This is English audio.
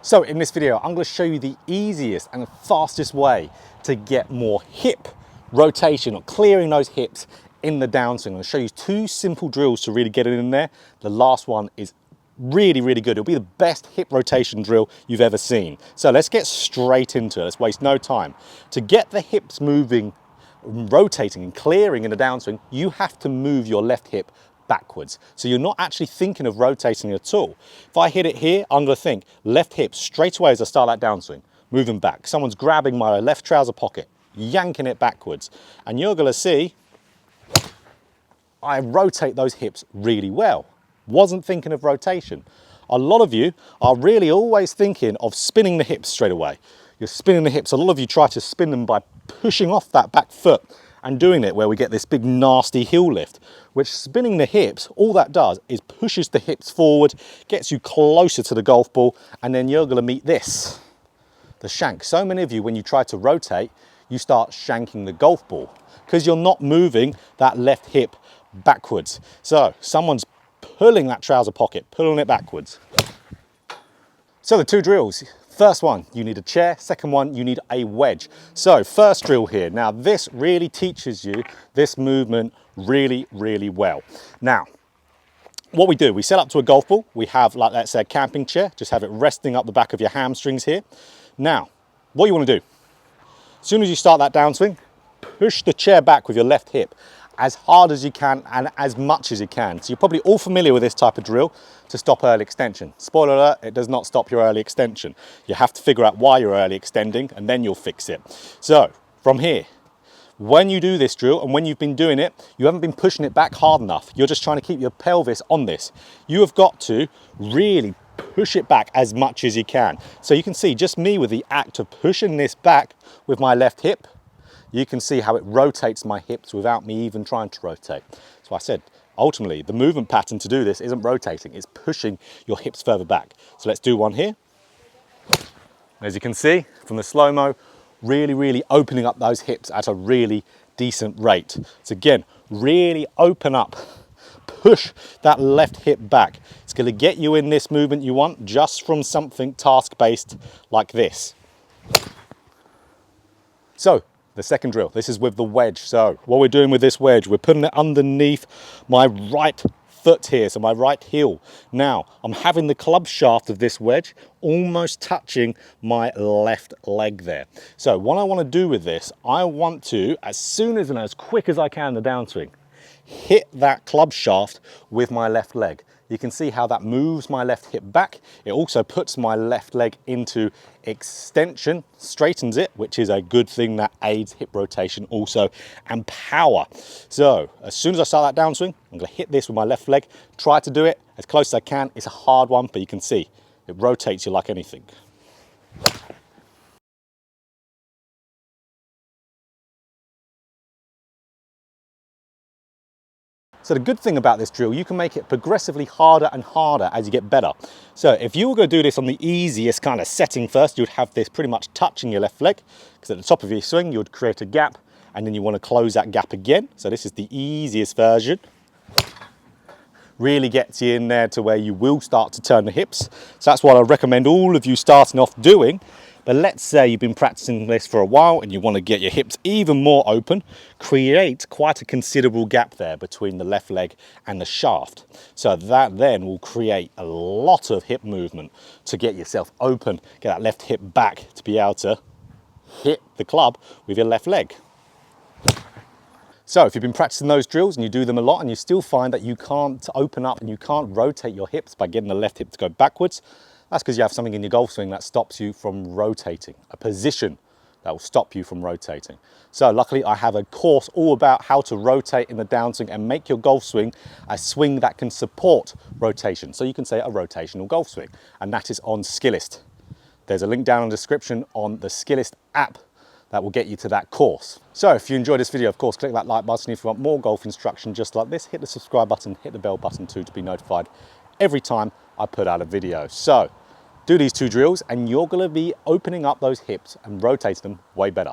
So in this video, I'm going to show you the easiest and fastest way to get more hip rotation or clearing those hips in the downswing. I'm going to show you two simple drills to really get it in there. The last one is really, really good. It'll be the best hip rotation drill you've ever seen. So let's get straight into it. Let's waste no time. To get the hips moving, rotating and clearing in the downswing, you have to move your left hip backwards. So you're not actually thinking of rotating at all. If I hit it here, I'm going to think left hip straight away as I start that downswing, moving back. Someone's grabbing my left trouser pocket, yanking it backwards. And you're going to see I rotate those hips really well. Wasn't thinking of rotation. A lot of you are really always thinking of spinning the hips straight away. You're spinning the hips. A lot of you try to spin them by pushing off that back foot and doing it where we get this big nasty heel lift, which spinning the hips, all that does is pushes the hips forward, gets you closer to the golf ball, and then you're going to meet this, the shank. So many of you, when you try to rotate, you start shanking the golf ball because you're not moving that left hip backwards. So someone's pulling that trouser pocket, pulling it backwards. So the two drills. First one, you need a chair. Second one, you need a wedge. So first drill here. Now this really teaches you this movement really, really well. Now, what we do, we set up to a golf ball. We have, like let's say, a camping chair. Just have it resting up the back of your hamstrings here. Now, what you want to do, as soon as you start that downswing, push the chair back with your left hip as hard as you can and as much as you can. So you're probably all familiar with this type of drill to stop early extension. Spoiler alert, it does not stop your early extension. You have to figure out why you're early extending and then you'll fix it. So from here, when you do this drill and when you've been doing it, you haven't been pushing it back hard enough. You're just trying to keep your pelvis on this. You have got to really push it back as much as you can. So you can see just me with the act of pushing this back with my left hip, you can see how it rotates my hips without me even trying to rotate. So I said, ultimately, the movement pattern to do this isn't rotating, it's pushing your hips further back. So let's do one here. As you can see from the slow-mo, really, really opening up those hips at a really decent rate. So again, really open up, push that left hip back. It's going to get you in this movement you want just from something task-based like this. So, the second drill, this is with the wedge. So what we're doing with this wedge, we're putting it underneath my right foot here, so my right heel. Now, I'm having the club shaft of this wedge almost touching my left leg there. So what I want to do with this, I want to, as soon as and as quick as I can, the downswing, hit that club shaft with my left leg. You can see how that moves my left hip back. It also puts my left leg into extension, straightens it, which is a good thing that aids hip rotation also, and power. So as soon as I start that downswing, I'm going to hit this with my left leg. Try to do it as close as I can. It's a hard one, but you can see it rotates you like anything. So the good thing about this drill, you can make it progressively harder and harder as you get better. So if you were going to do this on the easiest kind of setting first, you'd have this pretty much touching your left leg, because at the top of your swing, you would create a gap, and then you want to close that gap again. So this is the easiest version. Really gets you in there to where you will start to turn the hips. So that's what I recommend all of you starting off doing. But let's say you've been practicing this for a while and you want to get your hips even more open, create quite a considerable gap there between the left leg and the shaft. So that then will create a lot of hip movement to get yourself open, get that left hip back to be able to hit the club with your left leg. So if you've been practicing those drills and you do them a lot and you still find that you can't open up and you can't rotate your hips by getting the left hip to go backwards, that's because you have something in your golf swing that stops you from rotating, a position that will stop you from rotating. So luckily I have a course all about how to rotate in the downswing and make your golf swing a swing that can support rotation. So you can say a rotational golf swing, and that is on Skillist. There's a link down in the description on the Skillist app that will get you to that course. So if you enjoyed this video, of course, click that like button. If you want more golf instruction just like this, hit the subscribe button, hit the bell button too to be notified every time I put out a video. So do these two drills and you're gonna be opening up those hips and rotating them way better.